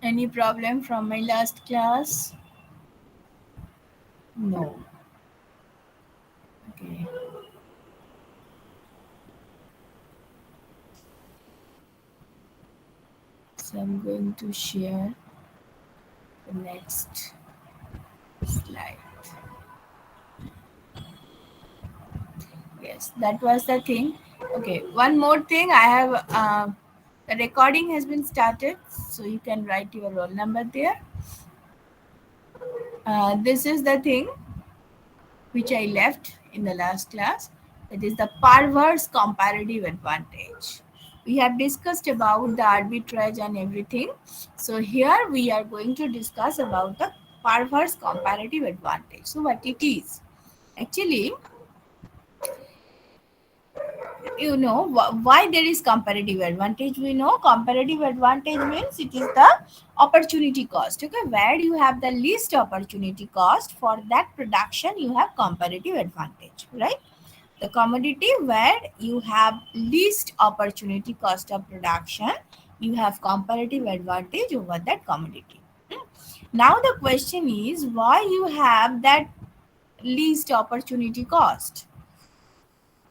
Any problem from my last class? No. Okay. So I'm going to share the next slide. Yes, that was the thing. Okay, one more thing. I have the recording has been started, so you can write your roll number there. This is the thing which I left in the last class. That is the perverse comparative advantage. We have discussed about the arbitrage and everything. So here we are going to discuss about the perverse comparative advantage. So what it is? Actually, why there is comparative advantage. We know comparative advantage means it is the opportunity cost. Okay, where you have the least opportunity cost, for that production you have comparative advantage, right? The commodity where you have least opportunity cost of production, you have comparative advantage over that commodity. Now the question is, why you have that least opportunity cost?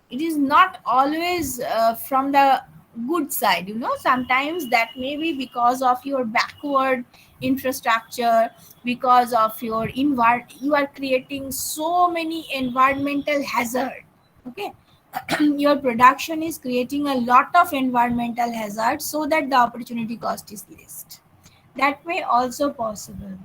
It is not always from the good side. Sometimes that may be because of your backward infrastructure, because of your you are creating so many environmental hazard. Okay. Your production is creating a lot of environmental hazard, so that the opportunity cost is less. That may also possible.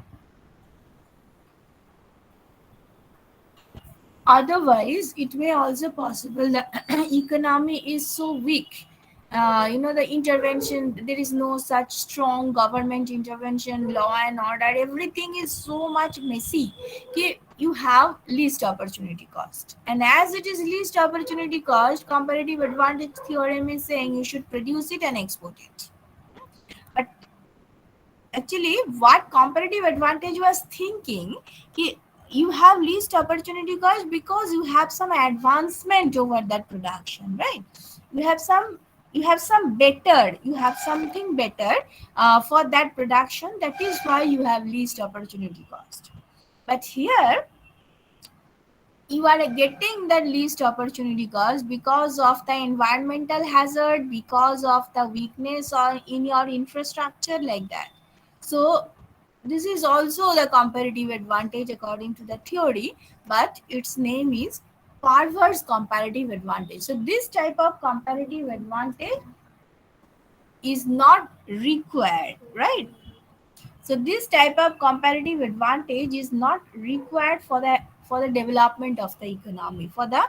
Otherwise it may also possible that economy is so weak. The intervention, there is no such strong government intervention, law and order, everything is so much messy. Okay, you have least opportunity cost, and as it is least opportunity cost, comparative advantage theorem is saying you should produce it and export it. But actually what comparative advantage was thinking, you have least opportunity cost because you have some advancement over that production, right? you have some you have something better for that production. That is why you have least opportunity cost. But here you are getting the least opportunity cost because of the environmental hazard, because of the weakness or in your infrastructure, like that. So this is also the comparative advantage according to the theory, but its name is perverse comparative advantage. So this type of comparative advantage is not required, right? So this type of comparative advantage is not required for the development of the economy, for the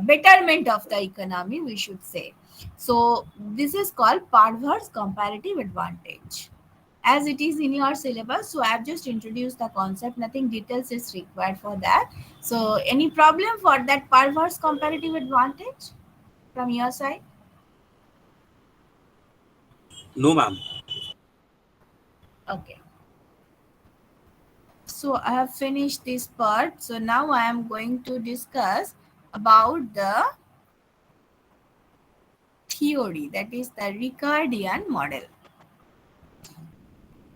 betterment of the economy, we should say. So this is called perverse comparative advantage, as it is in your syllabus. So I have just introduced the concept, nothing details is required for that. So any problem for that perverse comparative advantage from your side? No, ma'am. Okay. So I have finished this part. So now I am going to discuss about the theory, that is the Ricardian model.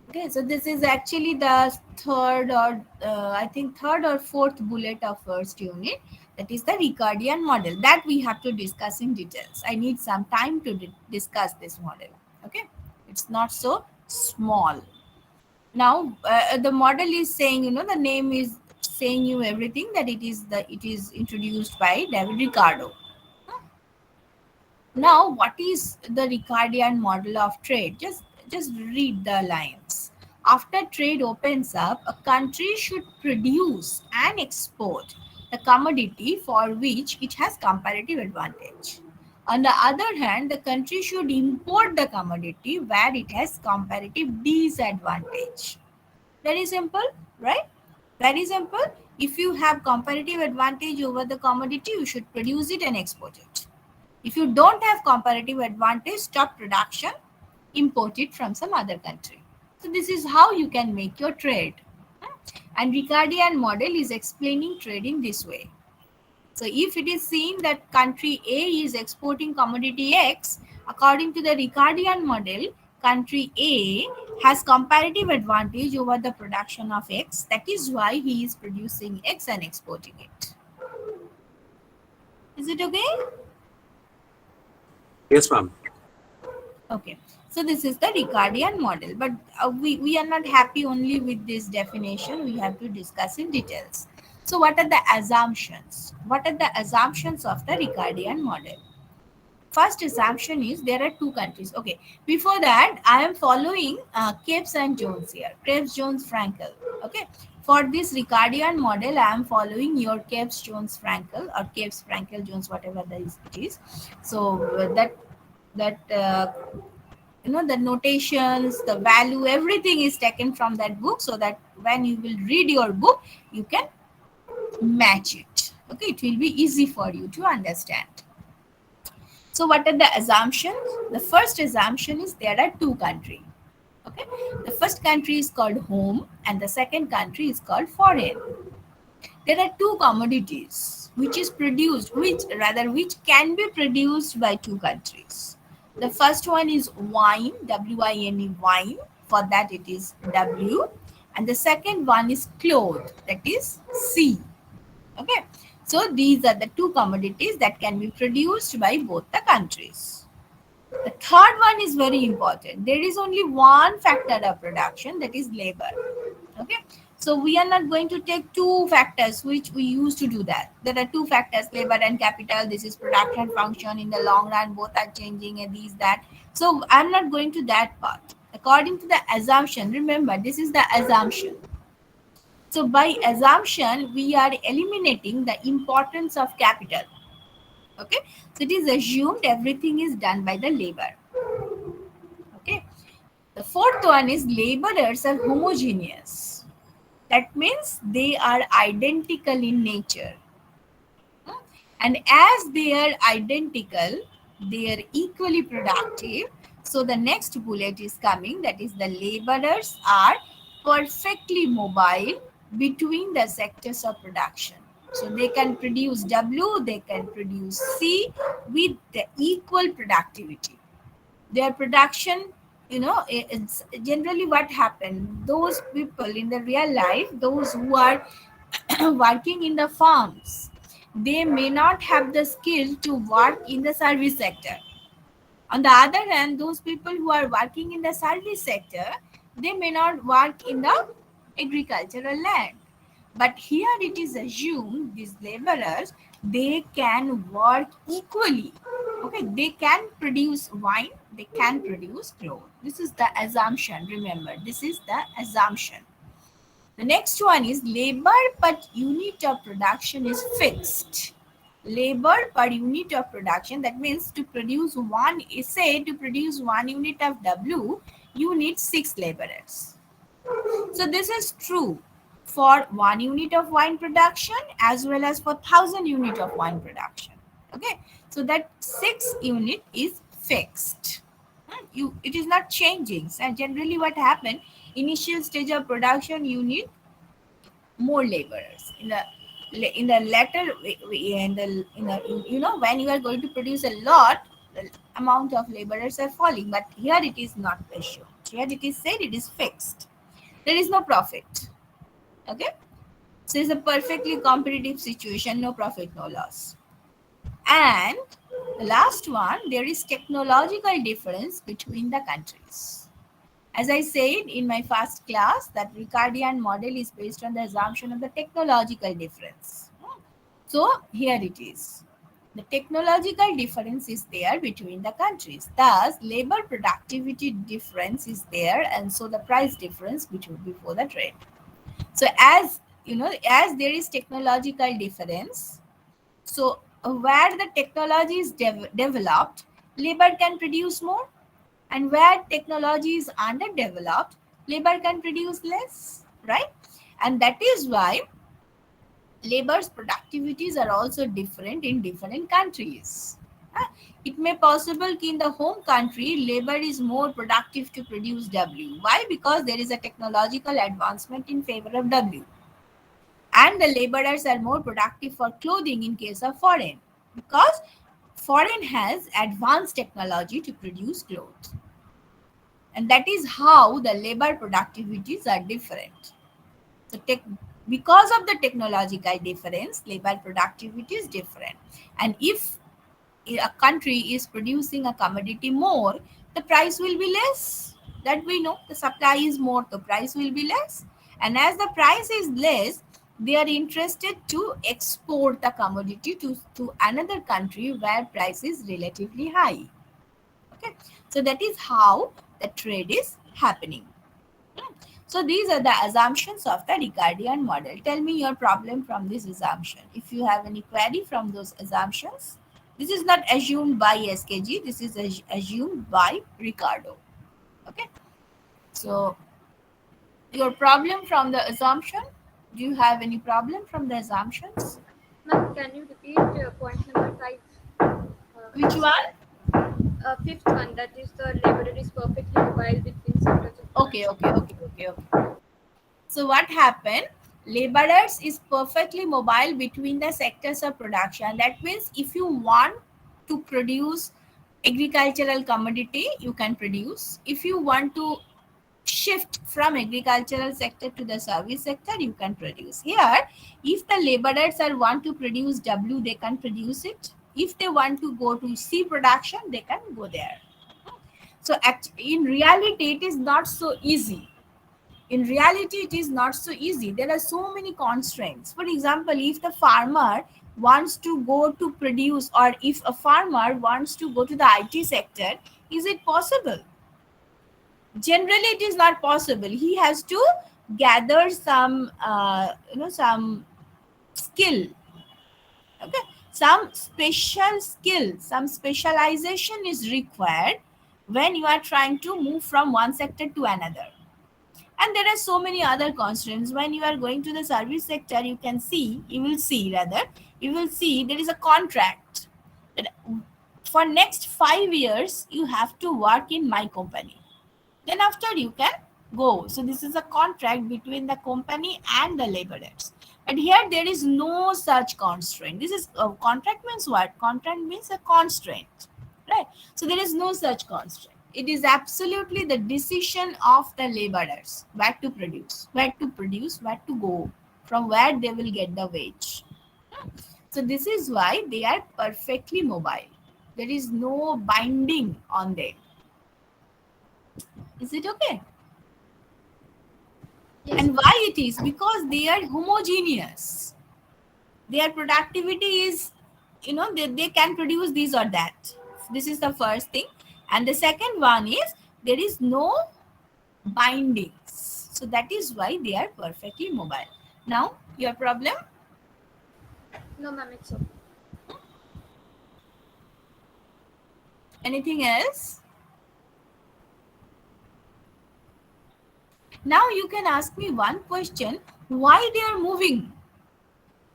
Okay, so this is actually the third or I think third or fourth bullet of first unit. That is the Ricardian model that we have to discuss in details. I need some time to discuss this model. Okay, it's not so small. Now the model is saying, the name is saying you everything, that it is introduced by David Ricardo. Now what is the Ricardian model of trade? Just read the lines. After trade opens up, a country should produce and export the commodity for which it has comparative advantage. On the other hand, the country should import the commodity where it has comparative disadvantage. Very simple, right? Very simple. If you have comparative advantage over the commodity, you should produce it and export it. If you don't have comparative advantage, stop production, import it from some other country. So this is how you can make your trade. And Ricardian model is explaining trade in this way. So if it is seen that country A is exporting commodity X, according to the Ricardian model, country A has comparative advantage over the production of X. That is why he is producing X and exporting it. Is it okay? Yes, ma'am. Okay. So this is the Ricardian model, but we are not happy only with this definition. We have to discuss in details. So what are the assumptions? What are the assumptions of the Ricardian model? First assumption is there are two countries. Okay, before that I am following Capes and Jones here, Capes, Jones, Frankel. Okay, for this Ricardian model I am following your Capes, Jones, Frankel, or Capes, Frankel, Jones, whatever that is it is. So that the notations, the value, everything is taken from that book, so that when you will read your book you can match it. Okay, it will be easy for you to understand. So what are the assumptions? The first assumption is there are two countries. Okay, the first country is called home and the second country is called foreign. There are two commodities which can be produced by two countries. The first one is wine, W-I-N-E, wine. For that it is W. And the second one is cloth, that is C. Okay, so these are the two commodities that can be produced by both the countries. The third one is very important. There is only one factor of production, that is labor. Okay, so we are not going to take two factors which we used to do that. There are two factors, labor and capital. This is production function. In the long run both are changing and these that. So I'm not going to that part. According to the assumption, remember this is the assumption. So by assumption we are eliminating the importance of capital. Okay, so it is assumed everything is done by the labor. Okay, the fourth one is laborers are homogeneous. That means they are identical in nature. And as they are identical, they are equally productive. So the next bullet is coming, that is the laborers are perfectly mobile between the sectors of production. So they can produce W, they can produce C with the equal productivity. Their production, it's generally what happened. Those people in the real life, those who are working in the farms, they may not have the skill to work in the service sector. On the other hand, those people who are working in the service sector, they may not work in the agricultural land. But here it is assumed these laborers, they can work equally. Okay, they can produce wine, they can produce clothes. This is the assumption. Remember, this is the assumption. The next one is labor per unit of production is fixed. Labor per unit of production, that means to produce to produce 1 unit of W, you need 6 laborers. So this is true for 1 unit of wine production as well as for 1,000 unit of wine production. Okay, so that 6 unit is fixed. It is not changing. So generally what happened, initial stage of production you need more laborers. In the latter when you are going to produce a lot, the amount of laborers are falling, but here it is not assumed. Here it is said it is fixed. There is no profit. Okay, so it's a perfectly competitive situation, no profit, no loss. And the last one, there is technological difference between the countries. As I said in my first class, that Ricardian model is based on the assumption of the technological difference. So here it is. The technological difference is there between the countries. Thus, labor productivity difference is there, and so the price difference between before the trade. So as there is technological difference, so where the technology is developed, labor can produce more, and where technology is underdeveloped, labor can produce less, right? And that is why labor's productivities are also different in different countries. It may possible that in the home country, labor is more productive to produce W. Why? Because there is a technological advancement in favor of W. And the laborers are more productive for clothing in case of foreign, because foreign has advanced technology to produce clothes. And that is how the labor productivities are different. So because of the technological difference, labor productivity is different. And if a country is producing a commodity more, the price will be less. That we know. The supply is more, the price will be less. And as the price is less, they are interested to export the commodity to another country where price is relatively high. Okay, so that is how the trade is happening. So these are the assumptions of the Ricardian model. Tell me your problem from this assumption. If you have any query from those assumptions, this is not assumed by SKG, this is assumed by Ricardo. Okay, so your problem from the assumption, do you have any problem from the assumptions? Ma'am, can you repeat point number 5? Which It's one? fifth one, that is the laborer is perfectly mobile between sectors of Okay, production. okay, okay, okay, okay. So what happened? Laborers is perfectly mobile between the sectors of production. That means if you want to produce agricultural commodity, you can produce. If you want to shift from agricultural sector to the service sector, you can produce. Here, if the laborers are want to produce W, they can produce it. If they want to go to C production, they can go there. So in reality, it is not so easy. In reality, it is not so easy. There are so many constraints. For example, if the farmer wants to go to produce, or if a farmer wants to go to the IT sector, is it possible? Generally it is not possible. He has to gather some some skill. Okay, some special skill, some specialization is required when you are trying to move from one sector to another. And there are so many other constraints. When you are going to the service sector, you will see there is a contract that for next 5 years you have to work in my company, then after you can go. So this is a contract between the company and the laborers. But here there is no such constraint. This is contract means what? Contract means a constraint, right? So there is no such constraint. It is absolutely the decision of the laborers where to go, from where they will get the wage. So this is why they are perfectly mobile. There is no binding on them. Is it okay? Yes, And ma'am. why it is? Because they are homogeneous. Their productivity is, they can produce this or that. This is the first thing. And the second one is there is no bindings. So that is why they are perfectly mobile. Now, your problem? No, ma'am, it's okay. Anything else? Now you can ask me one question: why they are moving?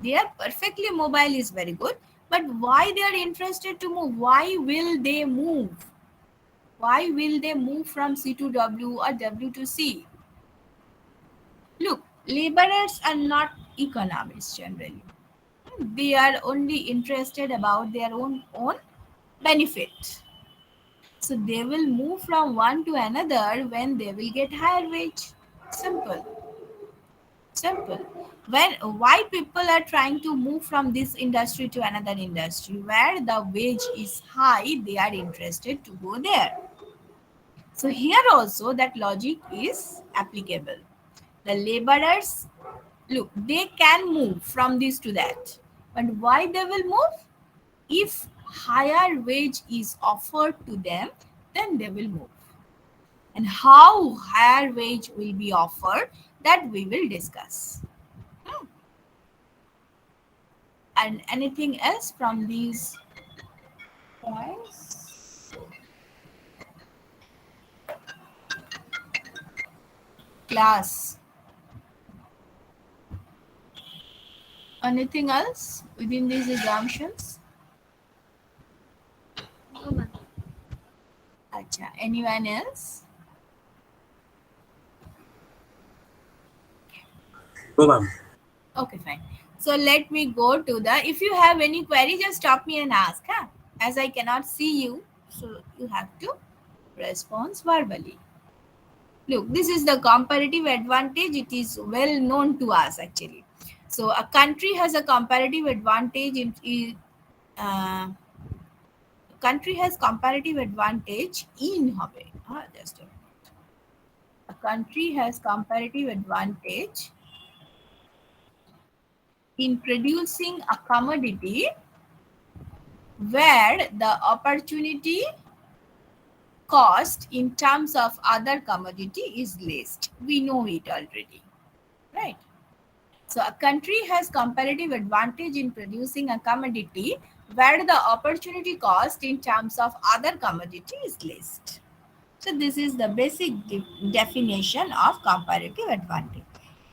They are perfectly mobile is very good, but why they are interested to move? Why will they move? Why will they move from C to W or W to C? Look, laborers are not economists generally. They are only interested about their own benefit. So they will move from one to another when they will get higher wage. Simple. Simple. When why people are trying to move from this industry to another industry where the wage is high, they are interested to go there. So here also that logic is applicable. The laborers, look, they can move from this to that. But why they will move? If higher wage is offered to them, then they will move. And how higher wage will be offered, that we will discuss. Hmm. And anything else from these points? Class. Anything else within these assumptions? No, ma'am. Acha. Anyone else? No, ma'am. Okay, fine. So let me go to the. If you have any query, just stop me and ask. Huh? As I cannot see you, so you have to respond verbally. Look, this is the comparative advantage. It is well known to us actually. So a country has a comparative advantage uh, country has comparative advantage in হবে just a minute. A country has comparative advantage in producing a commodity where the opportunity cost in terms of other commodity is less. We know it already, right? So a country has comparative advantage in producing a commodity where the opportunity cost in terms of other commodity is less. So this is the basic definition of comparative advantage.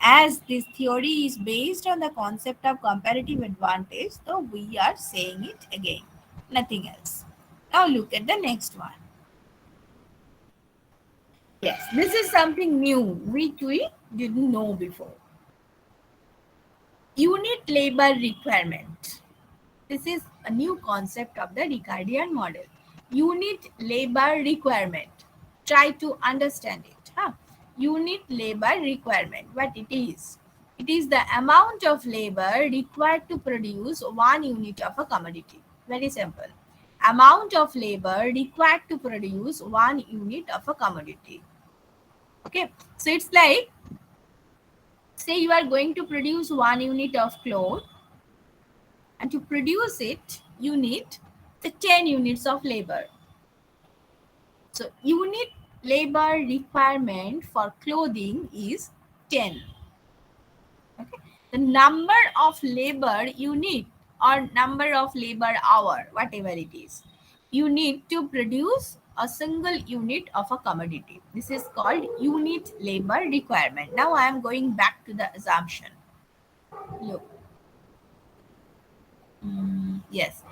As this theory is based on the concept of comparative advantage, so we are saying it again, nothing else. Now look at the next one. Yes, this is something new which we didn't know before. Unit labor requirement. This is a new concept of the Ricardian model. Unit labor requirement. Try to understand it. Unit labor requirement. What it is? It is the amount of labor required to produce 1 unit of a commodity. Very simple. Amount of labor required to produce 1 unit of a commodity. Okay. So it's like, say you are going to produce 1 unit of cloth, and to produce it you need the 10 units of labor. So unit labor requirement for clothing is 10. Okay, the number of labor you need, or number of labor hour, whatever it is, you need to produce a single unit of a commodity. This is called unit labor requirement. Now I am going back to the assumption. Look, yes,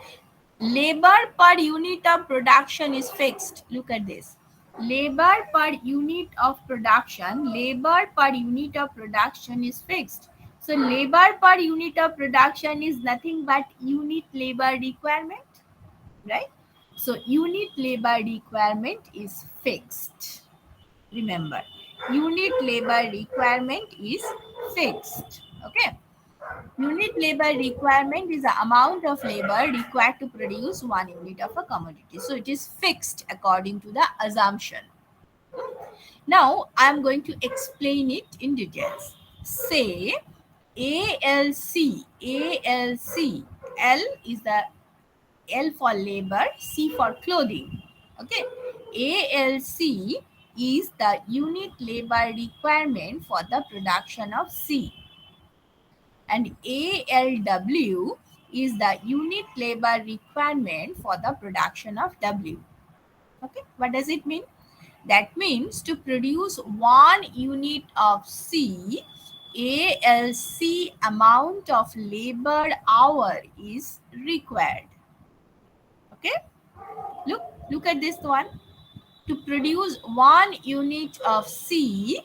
labor per unit of production is fixed. Look at this. Labor per unit of production, labor per unit of production is fixed. So labor per unit of production is nothing but unit labor requirement, right? So unit labor requirement is fixed. Remember, unit labor requirement is fixed. Okay. Unit labor requirement is the amount of labor required to produce 1 unit of a commodity. So it is fixed according to the assumption. Now I am going to explain it in details. Say ALC, ALC, L is the L for labor, C for clothing. Okay, ALC is the unit labor requirement for the production of C, and ALW is the unit labor requirement for the production of W. Okay, what does it mean? That means to produce 1 unit of C, ALC amount of labor hour is required. Okay, look at this one. To produce 1 unit of C,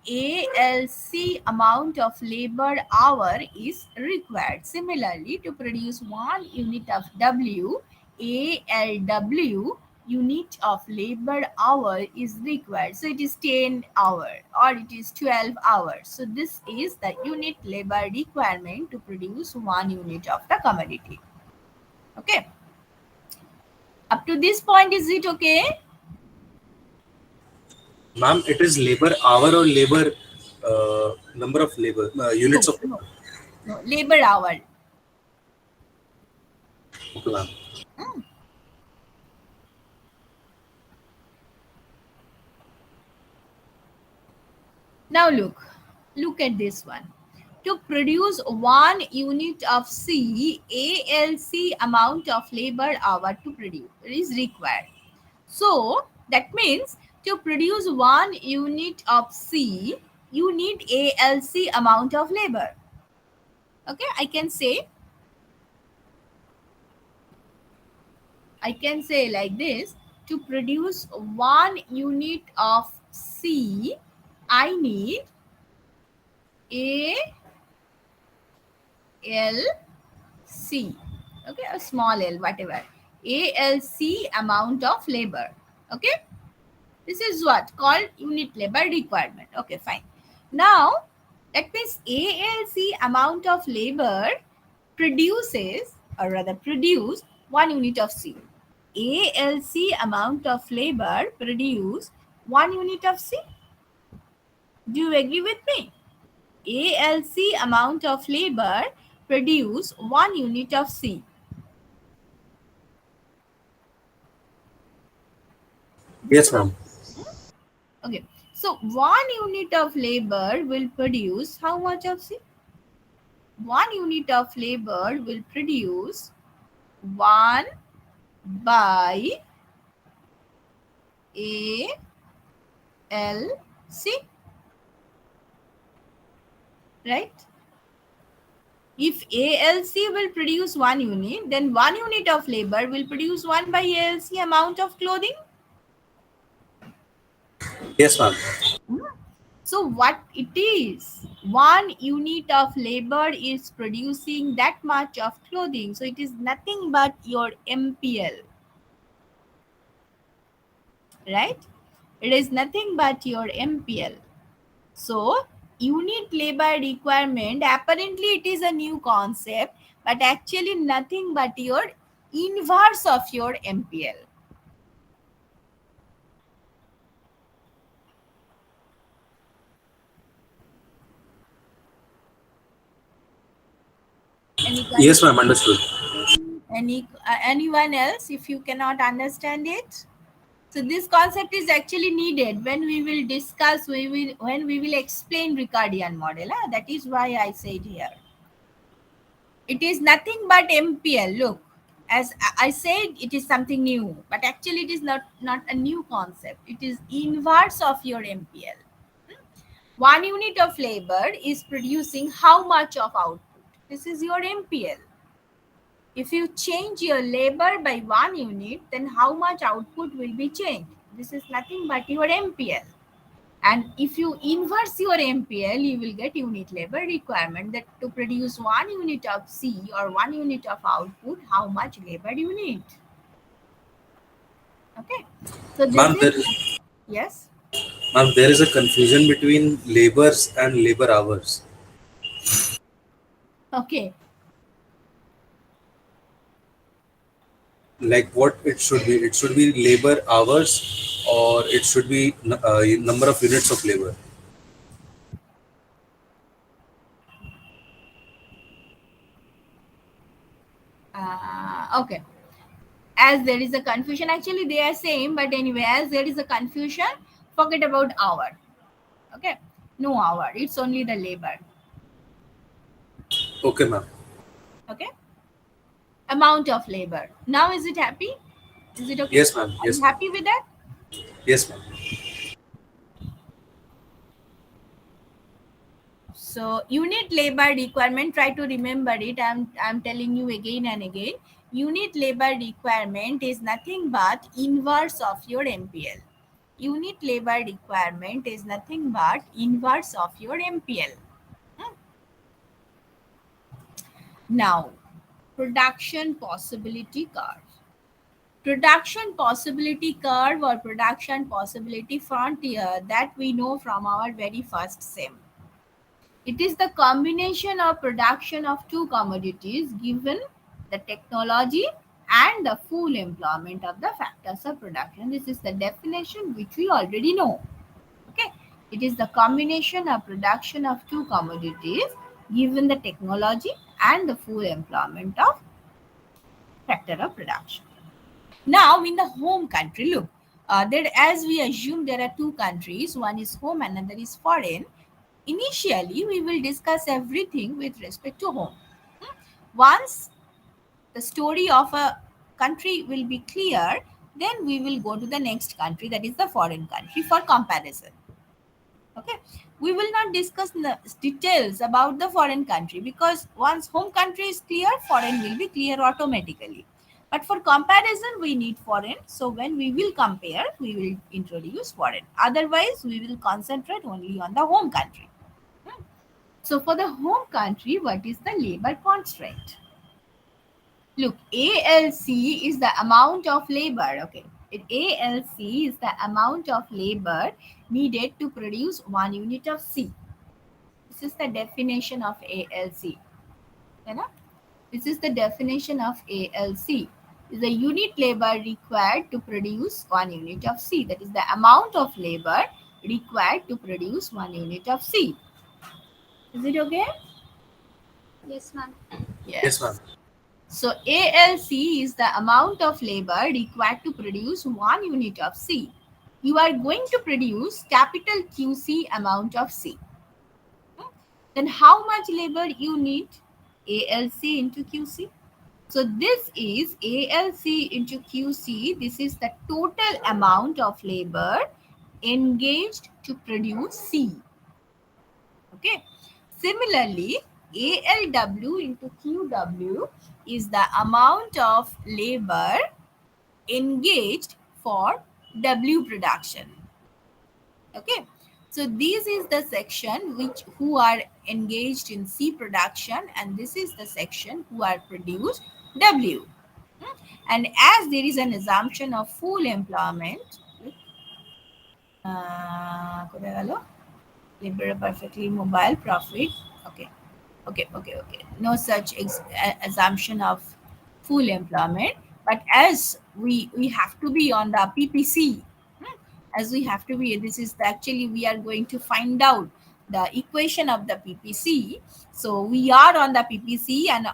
ALC amount of labor hour is required. Similarly, to produce 1 unit of W, ALW unit of labor hour is required. So it is 10 hour or it is 12 hours. So this is the unit labor requirement to produce 1 unit of the commodity. Okay. Up to this point, is it okay? Ma'am, it is labor hour or labor number of labor units No, of no, labor. no. Labor hour. Okay, ma'am. Hmm. Now look at this one. To produce 1 unit of C, ALC amount of labor hour to produce is required. So that means to produce 1 unit of C, you need ALC amount of labor. Okay, I can say like this: to produce 1 unit of C, I need ALC, okay, a small l, whatever, ALC amount of labor. Okay, This is what called unit labor requirement. Okay, fine. Now, that means ALC amount of labor produces, or rather produce, 1 unit of C. ALC amount of labor produce 1 unit of C. Do you agree with me? ALC amount of labor produce 1 unit of C. This Yes, is ma'am. okay. So 1 unit of labor will produce how much of C? 1 unit of labor will produce 1 by ALC, right? If ALC will produce 1 unit, then 1 unit of labor will produce 1 by ALC amount of clothing. Yes, ma'am. So what it is, 1 unit of labor is producing that much of clothing. So it is nothing but your MPL, right? It is nothing but your MPL. So unit labor requirement, apparently it is a new concept, but actually nothing but your inverse of your MPL. Any Yes, ma'am. confusion? Understood. Anyone else if you cannot understand it? So this concept is actually needed when we will discuss, when we will explain Ricardian model. That is why I said here. It is nothing but MPL. Look, as I said, it is something new, but actually it is not a new concept. It is inverse of your MPL. 1 unit of labor is producing how much of output? This is your MPL. If you change your labor by 1 unit, then how much output will be changed? This is nothing but your MPL. And if you inverse your MPL, you will get unit labor requirement, that to produce 1 unit of C or 1 unit of output, how much labor you need. Okay. So this Ma'am, is, yes. there is a confusion between labors and labor hours. Okay. Like what it should be? It should be labor hours, or it should be number of units of labor. Okay. As there is a confusion, actually they are same, but anyway, as there is a confusion, forget about hour. Okay. No hour. It's only the labor. Okay, ma'am. Okay. Amount of labor. Now is it happy? Is it okay? Yes, ma'am. Are you Yes, ma'am. happy with that? Yes, ma'am. So unit labor requirement, try to remember it. I'm telling you again and again. Unit labor requirement is nothing but inverse of your MPL. Unit labor requirement is nothing but inverse of your MPL. Hmm. Now, production possibility curve. Production possibility curve or production possibility frontier, that we know from our very first SEM. It is the combination of production of two commodities given the technology and the full employment of the factors of production. This is the definition which we already know. Okay. It is the combination of production of two commodities given the technology and the full employment of factor of production. Now, in the home country, look, there, as we assume there are two countries, one is home and another is foreign. Initially, we will discuss everything with respect to home. Once the story of a country will be clear, then we will go to the next country, that is the foreign country, for comparison. Okay, we will not discuss the details about the foreign country, because once home country is clear, foreign will be clear automatically. But for comparison, we need foreign. So when we will compare, we will introduce foreign. Otherwise, we will concentrate only on the home country. So for the home country, what is the labor constraint? Look, ALC is the amount of labor. Okay. ALC is the amount of labor needed to produce 1 unit of C. This is the definition of ALC. है ना? This is the definition of ALC. Is the unit labor required to produce 1 unit of C. That is the amount of labor required to produce 1 unit of C. Is it okay? Yes, ma'am. Yes, ma'am. So ALC is the amount of labor required to produce 1 unit of C. You are going to produce capital QC amount of C. Then how much labor you need? ALC into QC. So this is ALC into QC. This is the total amount of labor engaged to produce C. Okay. Similarly, ALW into QW is the amount of labor engaged for W production. Okay. So this is the section which who are engaged in C production, and this is the section who are produced W. And as there is an assumption of full employment, labor perfectly mobile profit. Okay. No such assumption of full employment, but as we have to be on the PPC, as we have to be, this is actually we are going to find out the equation of the PPC. So we are on the PPC, and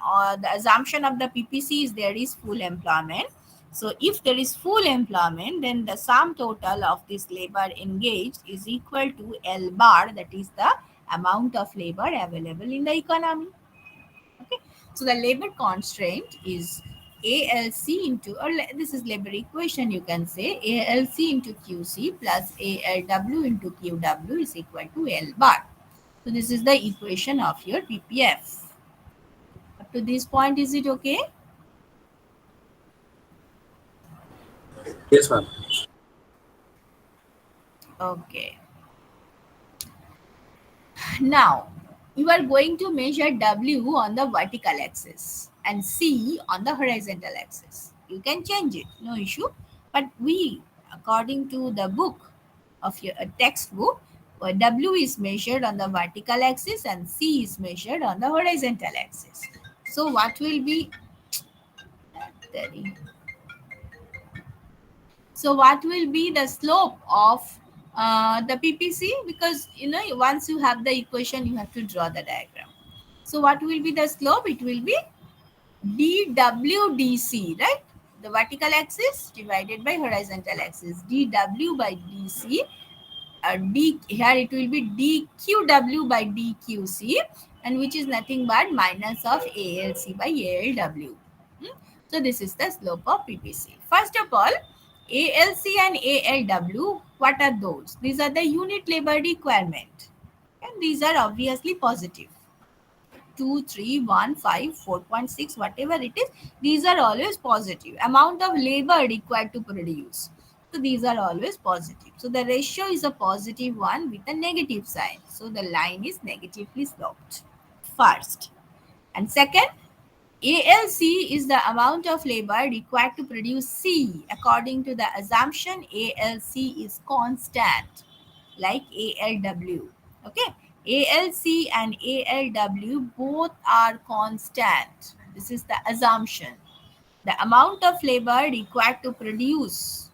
the assumption of the PPC is there is full employment. So if there is full employment, then the sum total of this labor engaged is equal to L bar, that is the amount of labor available in the economy. Okay. So the labor constraint is ALC into, or this is labor equation, you can say ALC into QC plus ALW into QW is equal to L bar. So this is the equation of your PPF. Up to this point, is it okay? Yes, ma'am. Okay. Now, you are going to measure W on the vertical axis and C on the horizontal axis. You can change it, no issue. But we, according to the book of your textbook, W is measured on the vertical axis and C is measured on the horizontal axis. So what will be, so what will be the slope of the PPC? Because once you have the equation, you have to draw the diagram. So what will be the slope? It will be dWdc, right? The vertical axis divided by horizontal axis. dW by dc. D here it will be dQW by dQc, and which is nothing but minus of ALC by ALW. So this is the slope of PPC. First of all, ALC and ALW, what are those? These are the unit labor requirement, and these are obviously positive. 2, 3, 1, 5, 4.6, whatever it is, these are always positive. Amount of labor required to produce. So these are always positive. So the ratio is a positive one with a negative sign. So the line is negatively sloped. First. And second, ALC is the amount of labor required to produce C. According to the assumption, ALC is constant, like ALW. Okay. ALC and ALW both are constant. This is the assumption. The amount of labor required to produce,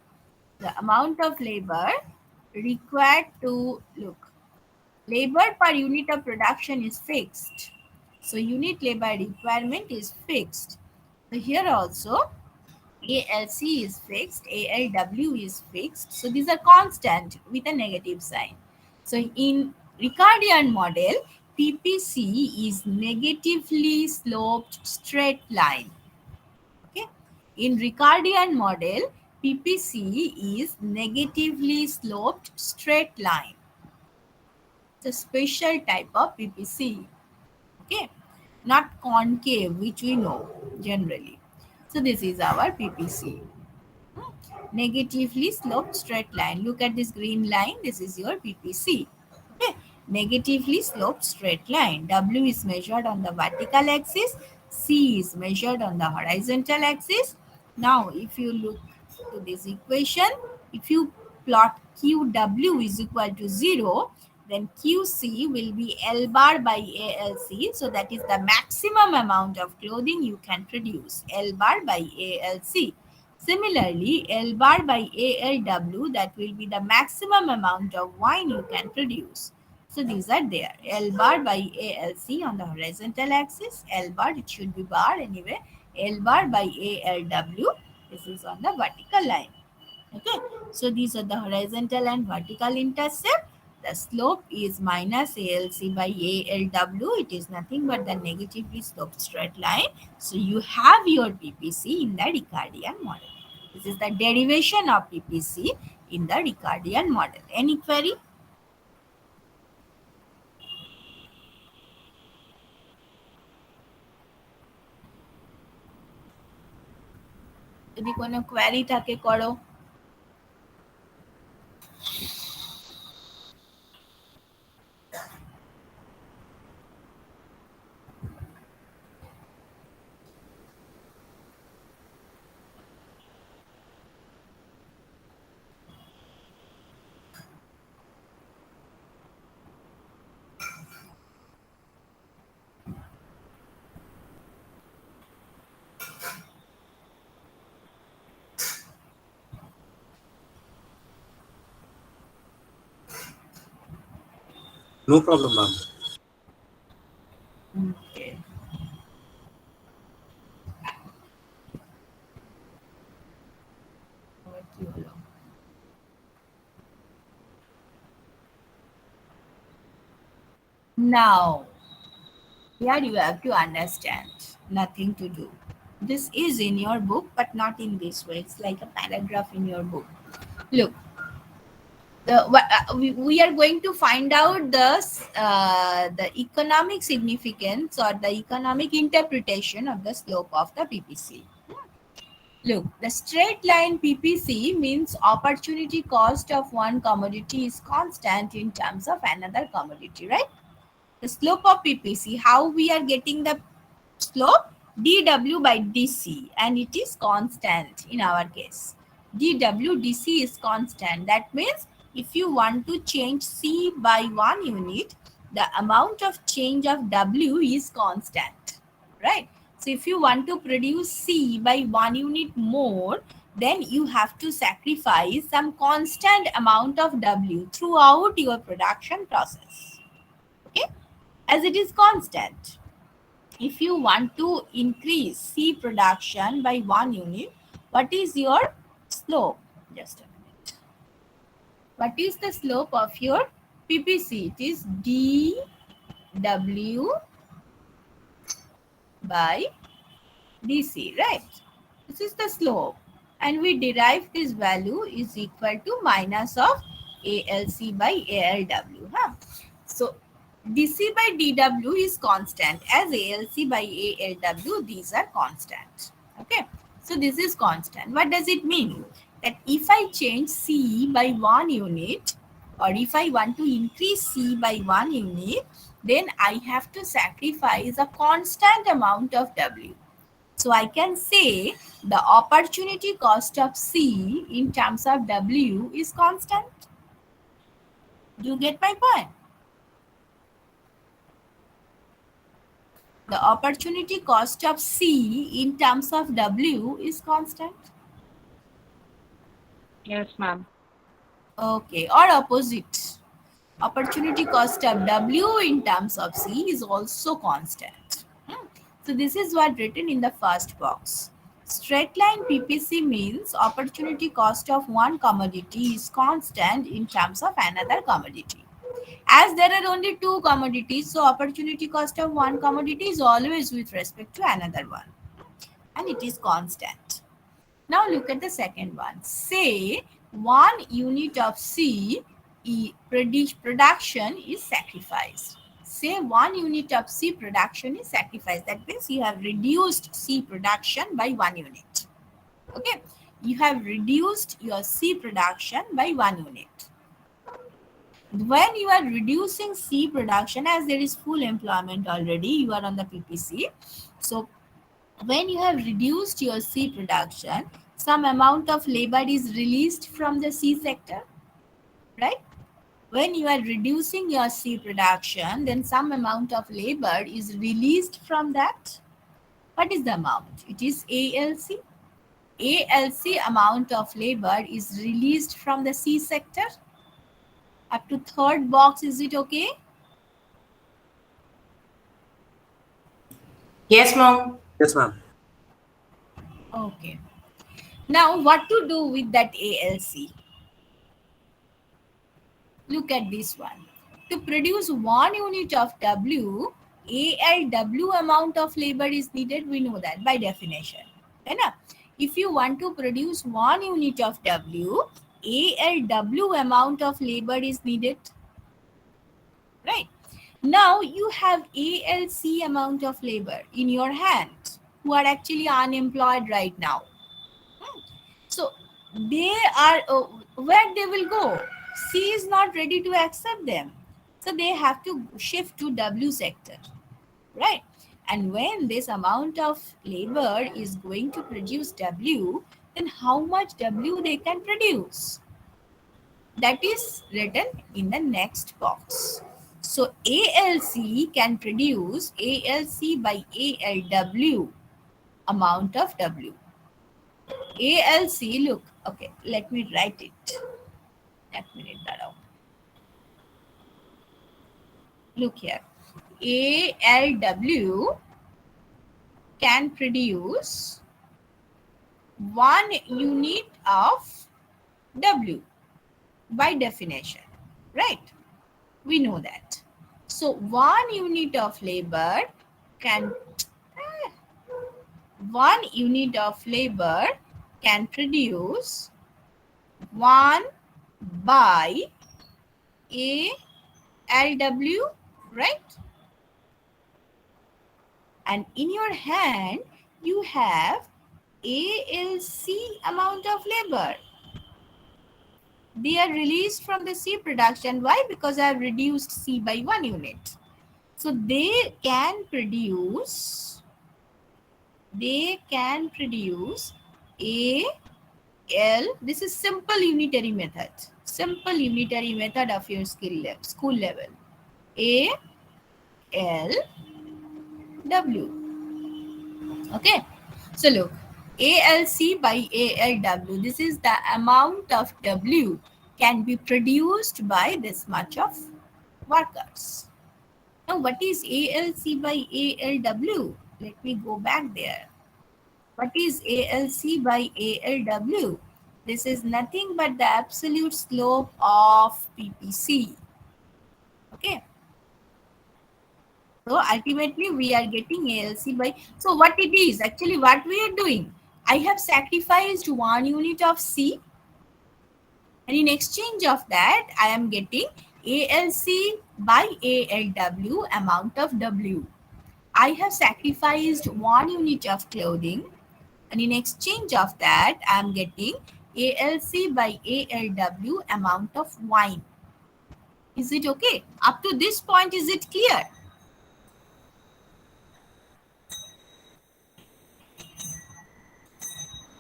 the amount of labor required to, look, labor per unit of production is fixed. So unit labor requirement is fixed. So here also ALC is fixed, ALW is fixed. So these are constant with a negative sign. So in Ricardian model, PPC is negatively sloped straight line. Okay. In Ricardian model, PPC is negatively sloped straight line. It's a special type of PPC. Okay. Not concave, which we know generally. So this is our PPC. Negatively sloped straight line. Look at this green line. This is your PPC. Okay. Negatively sloped straight line. W is measured on the vertical axis. C is measured on the horizontal axis. Now, if you look to this equation, if you plot QW is equal to 0, then QC will be L bar by ALC. So that is the maximum amount of clothing you can produce, L bar by ALC. Similarly, L bar by ALW, that will be the maximum amount of wine you can produce. So these are there. L bar by ALC on the horizontal axis. L bar, it should be bar anyway. L bar by ALW, this is on the vertical line. Okay. So these are the horizontal and vertical intercept. The slope is minus ALC by ALW. It is nothing but the negatively sloped straight line. So you have your PPC in the Ricardian model. This is the derivation of PPC in the Ricardian model. Any query? যদি কোনো query থাকে করো। No problem, ma'am. Okay. আবার কি হলো? Now, here you have to understand, nothing to do. This is in your book, but not in this way. It's like a paragraph in your book. Look, we are going to find out the economic significance or the economic interpretation of the slope of the PPC. Look, the straight line PPC means opportunity cost of one commodity is constant in terms of another commodity, right? The slope of PPC, how we are getting the slope? dW by dC, and it is constant in our case. dW dC is constant. That means if you want to change C by 1 unit, the amount of change of W is constant, right? So if you want to produce C by 1 unit more, then you have to sacrifice some constant amount of W throughout your production process. Okay, as it is constant. If you want to increase C production by 1 unit, what is your slope? Just a minute. What is the slope of your PPC? It is dW by dC, right? This is the slope. And we derive this value is equal to minus of ALC by ALW. Huh? So dC by dW is constant, as ALC by ALW, these are constant. Okay, so this is constant. What does it mean? That if I change C by 1 unit, or if I want to increase C by 1 unit, then I have to sacrifice a constant amount of W. So I can say the opportunity cost of C in terms of W is constant. Do you get my point? The opportunity cost of C in terms of W is constant. Yes, ma'am. Okay, or opposite. Opportunity cost of W in terms of C is also constant. So this is what written in the first box. Straight line PPC means opportunity cost of one commodity is constant in terms of another commodity. As there are only two commodities, so opportunity cost of one commodity is always with respect to another one, and it is constant. Now look at the second one. Say 1 unit of C production is sacrificed. Say 1 unit of C production is sacrificed. That means you have reduced C production by 1 unit. Okay, you have reduced your C production by 1 unit. When you are reducing C production, as there is full employment already, you are on the PPC. So when you have reduced your C production, some amount of labor is released from the C sector, right? When you are reducing your C production, then some amount of labor is released from that. What is the amount? It is ALC. ALC amount of labor is released from the C sector. Up to third box, is it okay? Yes, ma'am. Yes, ma'am. Okay. Now, what to do with that ALC? Look at this one. To produce 1 unit of W, ALW amount of labor is needed. We know that by definition. Right? If you want to produce 1 unit of W, ALW amount of labor is needed. Right? Now you have ALC amount of labor in your hand who are actually unemployed right now. So they are where they will go. C is not ready to accept them. So they have to shift to W sector, right? And when this amount of labor is going to produce W, then how much W they can produce? That is written in the next box. So ALC can produce ALC by ALW amount of W. ALC, look, okay, let me write it. Let me read that out. Look here. ALW can produce 1 unit of W by definition, right? We know that. So 1 unit of labor can 1 unit of labor can produce 1 by ALW, right? And in your hand, you have ALC amount of labor. They are released from the C production. Why? Because I have reduced C by 1 unit. So they can produce AL. This is simple unitary method. Simple unitary method of your school level. ALW. Okay. So look, ALC by ALW. This is the amount of W can be produced by this much of workers. Now, what is ALC by ALW? Let me go back there. What is ALC by ALW? This is nothing but the absolute slope of PPC. Okay. So ultimately we are getting ALC by, so what it is, actually what we are doing, I have sacrificed 1 unit of C, and in exchange of that I am getting ALC by ALW amount of W. I have sacrificed 1 unit of clothing, and in exchange of that I am getting ALC by ALW amount of wine. Is it okay? Up to this point, is it clear?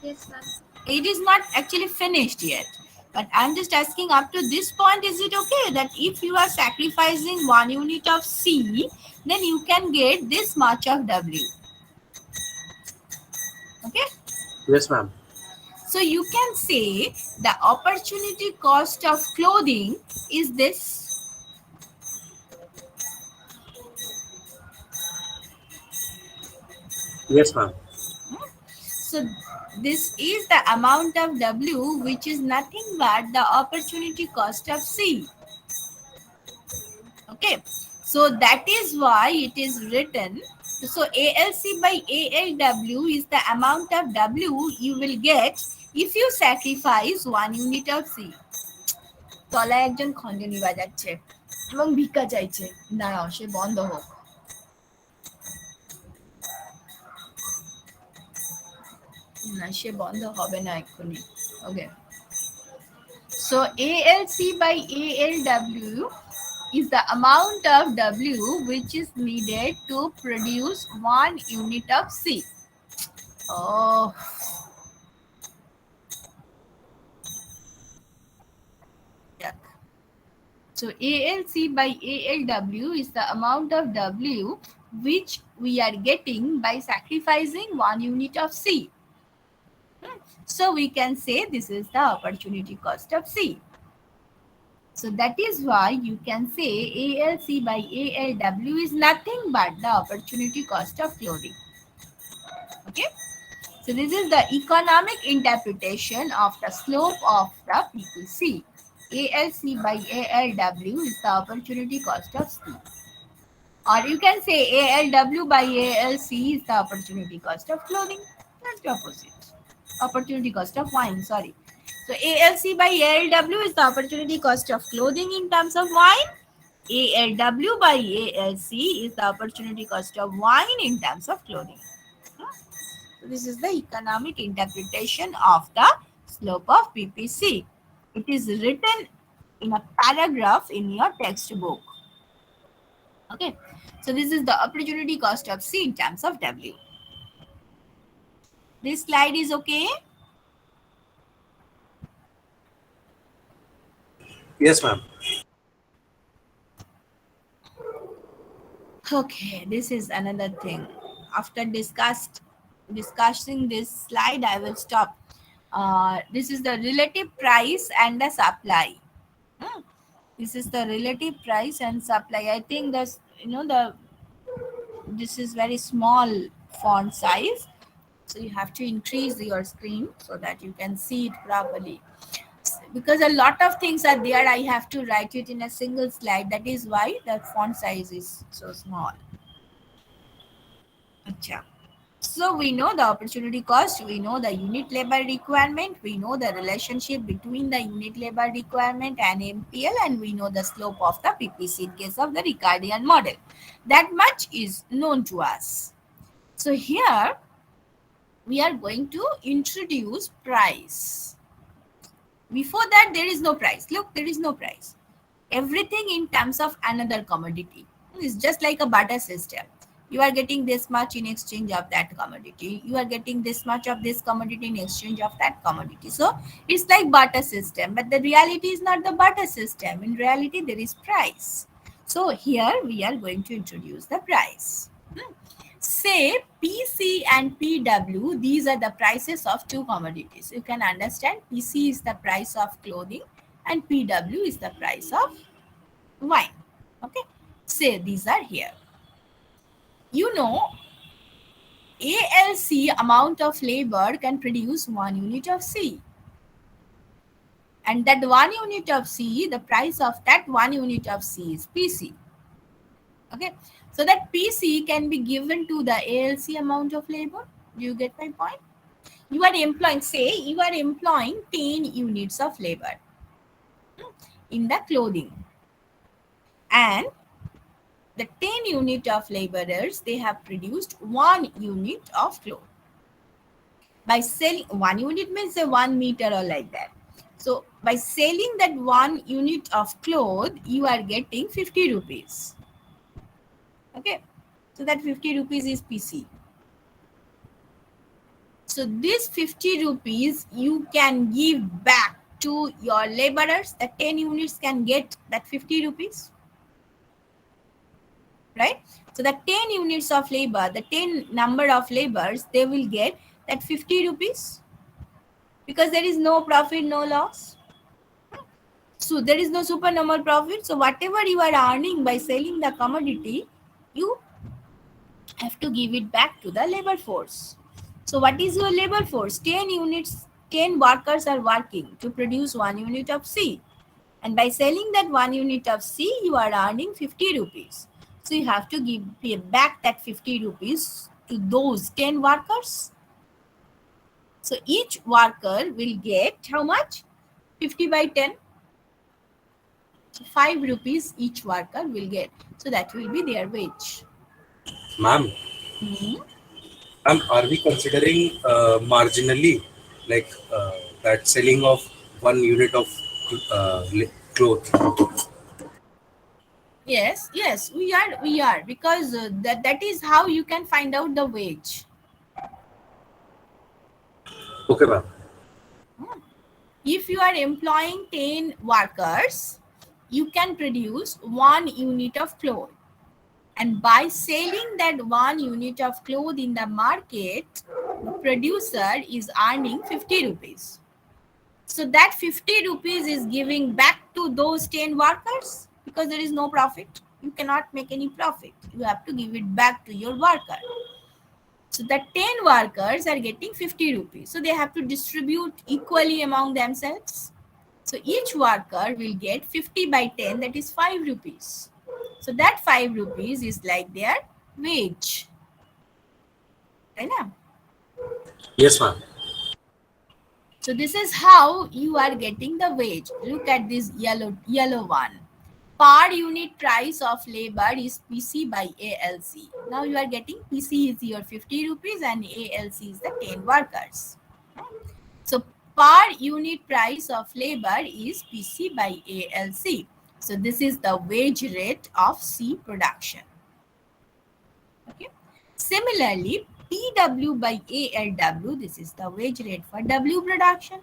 Yes, ma'am. It is not actually finished yet, but I'm just asking up to this point, is it okay that if you are sacrificing 1 unit of C, then you can get this much of W? Okay. Yes, ma'am. So you can say the opportunity cost of clothing is this. Yes, ma'am. So this is the amount of W, which is nothing but the opportunity cost of C. Okay, so that is why it is written. So ALC by ALW is the amount of W you will get if you sacrifice 1 unit of C. তলায় একজন খণ্ডনি বাজাচ্ছে এবং ভিক্ষা চাইছে, দাঁড়াও সে বন্ধ হোক। না, সে বন্ধ হবে না এক্ষুনি। ওকে, so ALC by ALW is the amount of W which is needed to produce 1 unit of C. Oh, So ALC by ALW is the amount of W which we are getting by sacrificing 1 unit of C. So we can say this is the opportunity cost of C. So that is why you can say ALC by ALW is nothing but the opportunity cost of clothing. Okay. So this is the economic interpretation of the slope of the PPC. ALC by ALW is the opportunity cost of C. Or you can say ALW by ALC is the opportunity cost of clothing. That's the opposite. Opportunity cost of wine, sorry. So ALC by ALW is the opportunity cost of clothing in terms of wine. ALW by ALC is the opportunity cost of wine in terms of clothing. So this is the economic interpretation of the slope of PPC. It is written in a paragraph in your textbook. Okay. So this is the opportunity cost of C in terms of W. This slide is okay. Yes, ma'am. Okay. This is another thing. After discussing this slide, I will stop. This is the relative price and the supply. Hmm. This is the relative price and supply. I think that's this is very small font size, so you have to increase your screen so that you can see it properly, because a lot of things are there. I have to write it in a single slide. That is why the font size is so small. Acha. So we know the opportunity cost, we know the unit labor requirement, we know the relationship between the unit labor requirement and MPL, and we know the slope of the PPC in case of the Ricardian model. That much is known to us. So here we are going to introduce price. Before that, there is no price. Look, there is no price. Everything in terms of another commodity. It's just like a barter system. You are getting this much in exchange of that commodity. You are getting this much of this commodity in exchange of that commodity. So it's like barter system, but the reality is not the barter system. In reality, there is price. So here we are going to introduce the price. Say PC and PW, these are the prices of two commodities. You can understand PC is the price of clothing and PW is the price of wine. Okay. Say these are here. You know, ALC amount of labor can produce 1 unit of C. And that 1 unit of C, the price of that 1 unit of C is PC. Okay. So that PC can be given to the ALC amount of labor. Do you get my point? You are employing, say you are employing 10 units of labor in the clothing, and the 10 unit of laborers, they have produced 1 unit of cloth. By selling 1 unit means a 1 meter or like that. So by selling that 1 unit of cloth, you are getting 50 rupees. Okay. So that 50 rupees is PC. So this 50 rupees you can give back to your laborers. The 10 units can get that 50 rupees. Right? So the 10 units of labor, the 10 number of laborers, they will get that 50 rupees, because there is no profit, no loss. So there is no supernormal profit. So whatever you are earning by selling the commodity, you have to give it back to the labor force. So what is your labor force? 10 units, 10 workers are working to produce 1 unit of C. And by selling that 1 unit of C, you are earning 50 rupees. So you have to pay back that 50 rupees to those 10 workers. So each worker will get how much? 50 by 10. So 5 rupees each worker will get. So that will be their wage. Ma'am, Hmm. are we considering marginally, like that selling of 1 unit of cloth? Yes, yes, we are, because that is how you can find out the wage. Okay, ma'am. If you are employing 10 workers, you can produce 1 unit of cloth, and by selling that 1 unit of cloth in the market, the producer is earning 50 rupees. So that 50 rupees is giving back to those 10 workers, because there is no profit. You cannot make any profit. You have to give it back to your worker. So the 10 workers are getting 50 rupees. So they have to distribute equally among themselves. So each worker will get 50 by 10, that is 5 rupees. So that 5 rupees is like their wage. Right now? Yes, ma'am. So this is how you are getting the wage. Look at this yellow one. Per unit price of labor is PC by ALC. Now you are getting PC is your 50 rupees and ALC is the 10 workers. So per unit price of labor is PC by ALC. So this is the wage rate of C production. Okay. Similarly, PW by ALW, this is the wage rate for W production.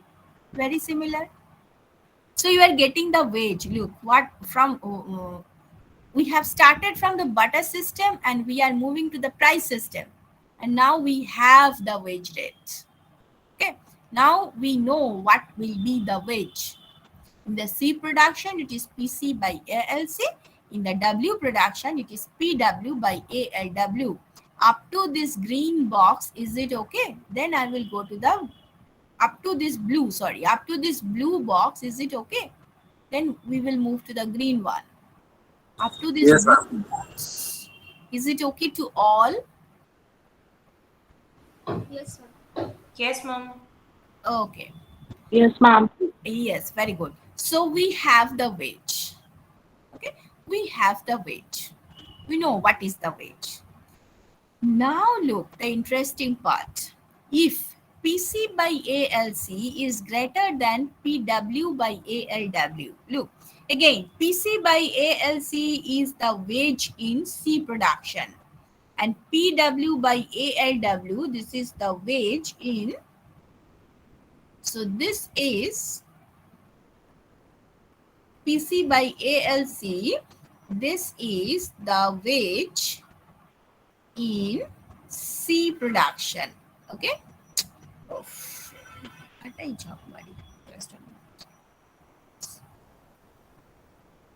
Very similar. So you are getting the wage. Look, what from we have started from the butter system and we are moving to the price system. And now we have the wage rate. Okay. Now we know what will be the wage. In the C production, it is PC by ALC. In the W production, it is PW by ALW. Up to this green box, is it okay? Then I will go to the up to this blue box, is it okay? Then we will move to the green one. Up to this Yes, blue ma'am. box, is it okay to all? Yes, ma'am. Yes, mom. Okay. Yes, ma'am. Yes, very good. So we have the wage. Okay, we have the wage. We know what is the wage. Now look, the interesting part. If PC by ALC is greater than PW by ALW. Look, again, PC by ALC is the wage in C production. And PW by ALW, this is the wage in. So this is PC by ALC. This is the wage in C production. Okay. Oof. Atai job, buddy. Just a minute.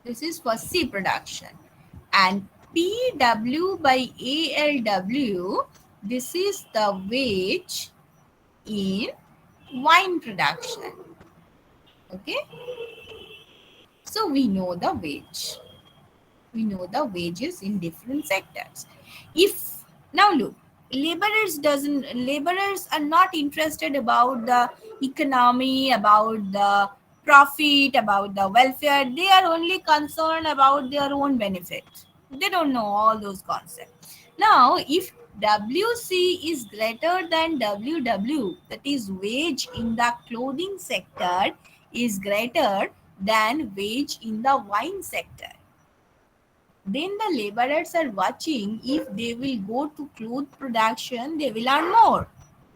This is for C production. And PW by ALW, this is the wage in wine production. Okay. So we know the wage. We know the wages in different sectors. If now look, laborers are not interested about the economy, about the profit, about the welfare. They are only concerned about their own benefit. They don't know all those concepts. Now if WC is greater than WW, that is wage in the clothing sector is greater than wage in the wine sector, then the laborers are watching. If they will go to cloth production, they will earn more.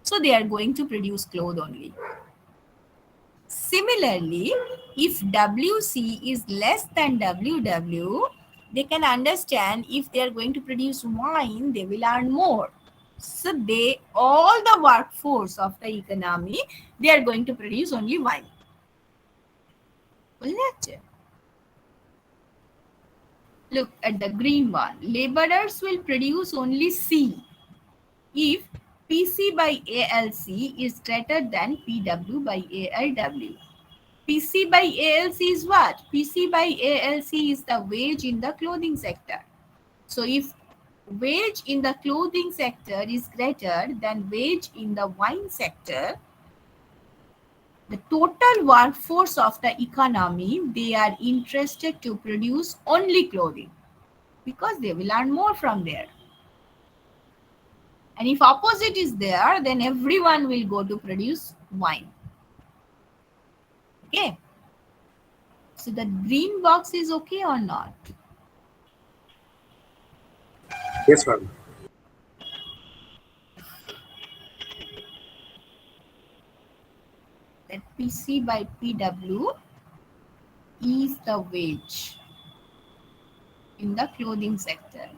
So they are going to produce cloth only. Similarly, if WC is less than WW, they can understand if they are going to produce wine, they will earn more. So they, all the workforce of the economy, they are going to produce only wine. Look at the green one. Laborers will produce only C if PC by ALC is greater than PW by ALW. PC by ALC is what? PC by ALC is the wage in the clothing sector. So if wage in the clothing sector is greater than wage in the wine sector, the total workforce of the economy, they are interested to produce only clothing because they will earn more from there. And if opposite is there, then everyone will go to produce wine. Okay. So the green box is okay or not? Yes, ma'am. That PC by PW is the wage in the clothing sector,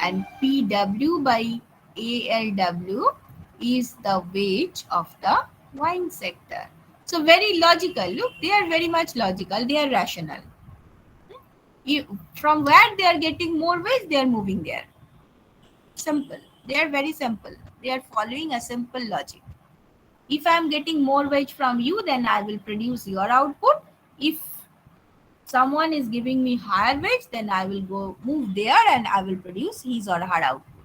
and PW by ALW is the wage of the wine sector. So very logical. Look, they are very much logical. They are rational. From where they are getting more wage, they are moving there. Simple. They are very simple. They are following a simple logic. If I am getting more wage from you, then I will produce your output. If someone is giving me higher wage, then I will go move there and I will produce his or her output.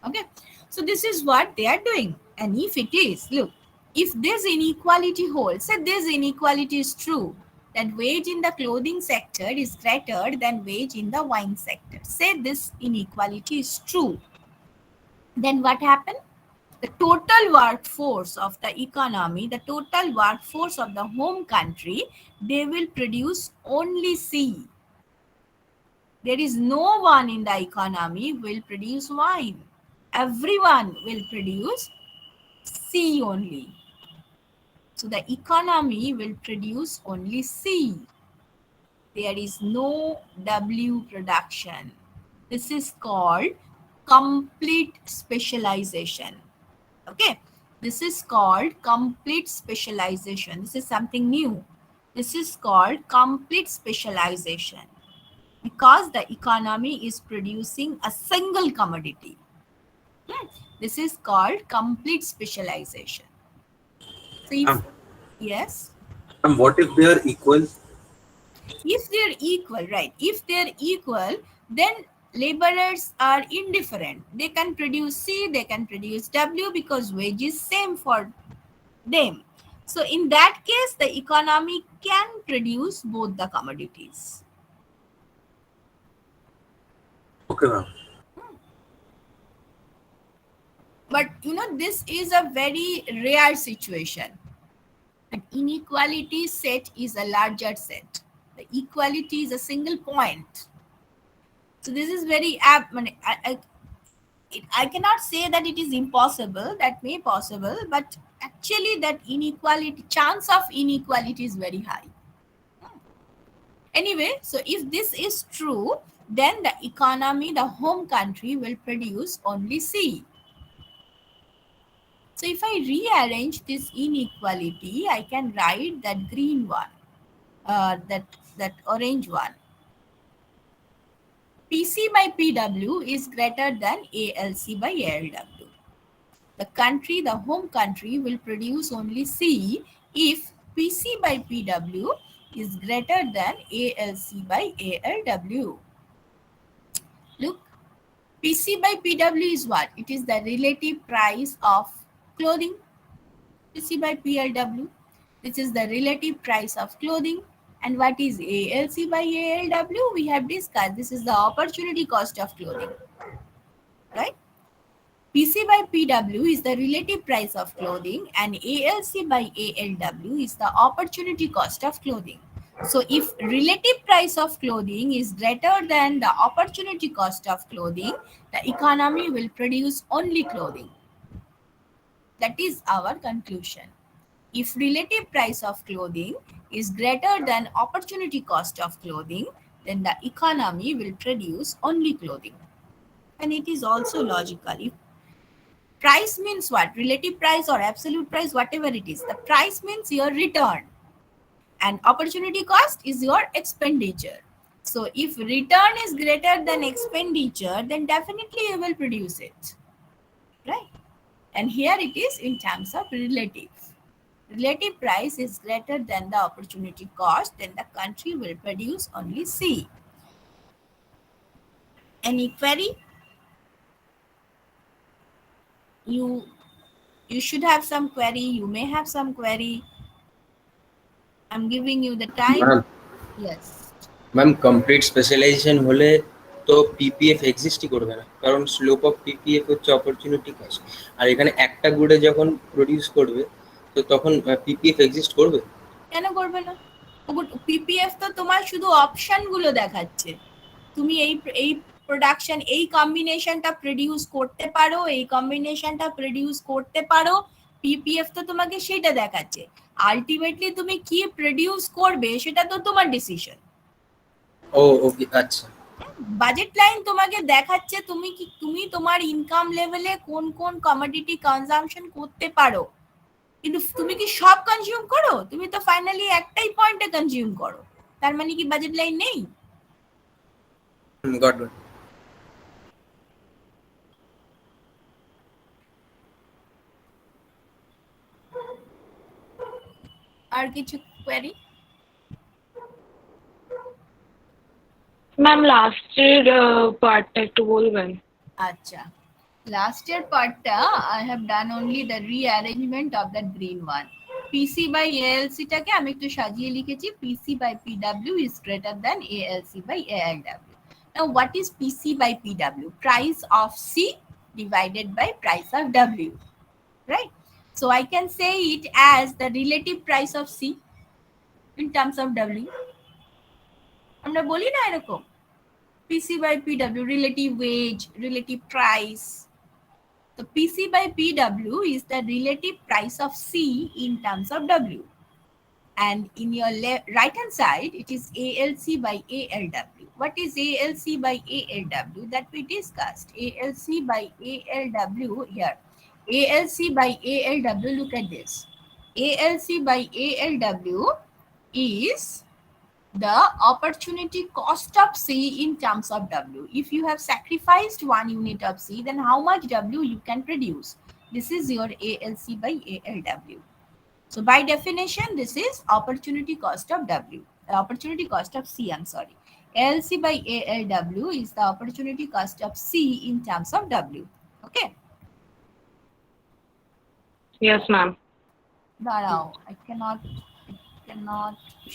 Okay, so this is what they are doing. And if it is, look, if this inequality holds, say this inequality is true, that wage in the clothing sector is greater than wage in the wine sector, say this inequality is true, then what happened? The total workforce of the economy, the total workforce of the home country, they will produce only C. There is no one in the economy will produce wine. Everyone will produce C only. So the economy will produce only C. There is no W production. This is called complete specialization. Okay, this is called complete specialization. This is something new. This is called complete specialization because the economy is producing a single commodity. This is called complete specialization. So if, Um, yes, and what if they are equal? if they're equal, right? If they're equal, then laborers are indifferent. They can produce C, they can produce W because wage is same for them. So in that case, the economy can produce both the commodities. Okay, ma'am. But this is a very rare situation. An inequality set is a larger set. The equality is a single point. So this is very I cannot say that it is impossible. That may possible, but actually that inequality chance of inequality is very high. Anyway, so if this is true, then the economy, the home country will produce only C. So if I rearrange this inequality, I can write that green one, that orange one. PC by PW is greater than ALC by ALW. The country, the home country, will produce only C if PC by PW is greater than ALC by ALW. Look, PC by PW is what? It is the relative price of clothing. PC by PLW. This is the relative price of clothing. And what is ALC by ALW? We have discussed. This is the opportunity cost of clothing, right? PC by PW is the relative price of clothing and ALC by ALW is the opportunity cost of clothing. So if relative price of clothing is greater than the opportunity cost of clothing, the economy will produce only clothing. That is our conclusion. If relative price of clothing is greater than opportunity cost of clothing, then the economy will produce only clothing. And it is also logical. If price means what? Relative price or absolute price, whatever it is. The price means your return and opportunity cost is your expenditure. So if return is greater than expenditure, then definitely you will produce it, right? And here it is in terms of relative. Relative price is greater than the opportunity cost, then the country will produce only C. Any query? You you should have some query. You may have some query. I'm giving you the time. Ma'am Yes. Ma'am complete specialisation হলে তো PPF এক্সিস্টই করবে না, কারণ slope of PPF হচ্ছে opportunity cost. আর এখানে একটা গুডে যখন প্রডিউস করবে তো তখন পিপিএফ এক্সিস্ট করবে। কেন করবে না? পিপিএফ তো তোমার শুধু অপশন গুলো দেখাচ্ছে। তুমি এই প্রোডাকশন, এই কম্বিনেশনটা প্রডিউস করতে পারো, এই কম্বিনেশনটা প্রডিউস করতে পারো, পিপিএফ তো তোমাকে সেটা দেখাচ্ছে, আলটিমেটলি তুমি কি প্রডিউস করবে সেটা তো তোমার ডিসিশন। ও ওকে, আচ্ছা। বাজেট লাইন তোমাকে দেখাচ্ছে তুমি তোমার ইনকাম লেভেলে কোন কোন কমোডিটি কনজাম্পশন করতে পারো, কিন্তু তুমি কি সব কনজিউম করো? তুমি তো ফাইনালি একটাই পয়েন্টে কনজিউম করো, তার মানে কি বাজেট লাইন নেই? Got got. আর কিছু কোয়ারি? ম্যাম লাস্টের পার্টটা একটু বলবেন? আচ্ছা, লাস্ট ইয়ার পার্টটা I have done only the rearrangement of that green one. PC by এএলসিটাকে আমি একটু সাজিয়ে লিখেছি, PC by PW is greater than ALC by ALW. Now what is PC by PW? Price of C divided by price of W, right? So I can say it as the relative price of C in terms of W. আমরা বলি না এরকম, PC by PW, relative wage, relative price. So PC by PW is the relative price of C in terms of W. And in your right hand side, it is ALC by ALW. What is ALC by ALW? That we discussed. ALC by ALW here. ALC by ALW, look at this. ALC by ALW is the opportunity cost of C in terms of W. If you have sacrificed 1 unit of C, then how much W you can produce? This is your ALC by ALW. So by definition, this is opportunity cost of W. Opportunity cost of C, I'm sorry. ALC by ALW is the opportunity cost of C in terms of W. Okay? Yes, ma'am. দাঁড়াও, I cannot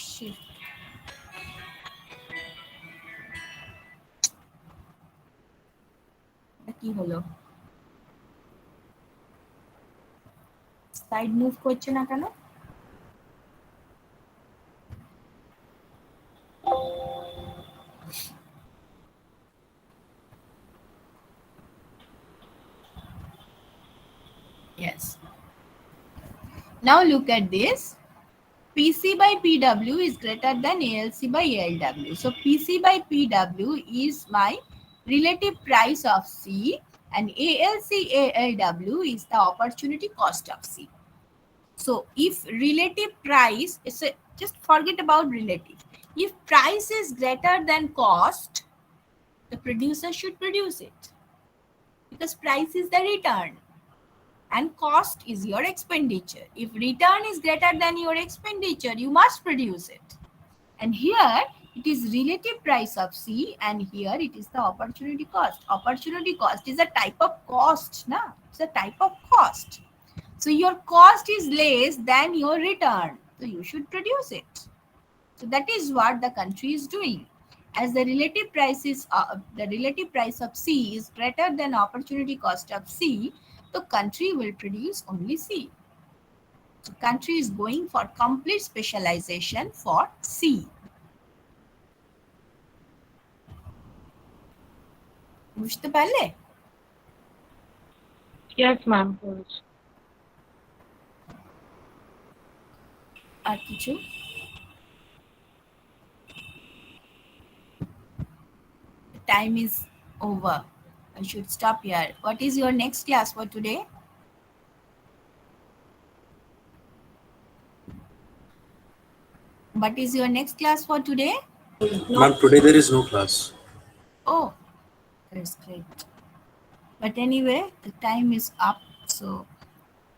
shift. কি হলো? Side move করছে না কেন? Yes. Now look at this. PC by PW is greater than ALC by ALW. So PC by PW is my relative price of C, and ALC ALW is the opportunity cost of C. So if relative price is just forget about relative. If price is greater than cost, the producer should produce it, because price is the return and cost is your expenditure. If return is greater than your expenditure, you must produce it. And here it is relative price of C, and here it is the opportunity cost. Opportunity cost is a type of cost, na? It's a type of cost. So your cost is less than your return, so you should produce it. So that is what the country is doing. As the relative price of C is greater than opportunity cost of C, the country will produce only C. So country is going for complete specialization for C. বুঝতে পারলে? Yes, ma'am. আর কিছু? Time is over. I should stop here. What is your next class for today? What is your next class for today? Ma'am, today there is no class. Oh, that's great. But anyway, the time is up. So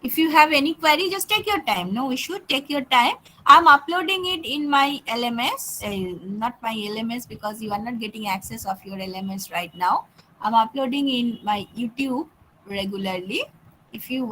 if you have any query, just take your time. No issue, take your time. I'm uploading it in my LMS, not my LMS, because you are not getting access of your LMS right now. I'm uploading in my YouTube regularly. If you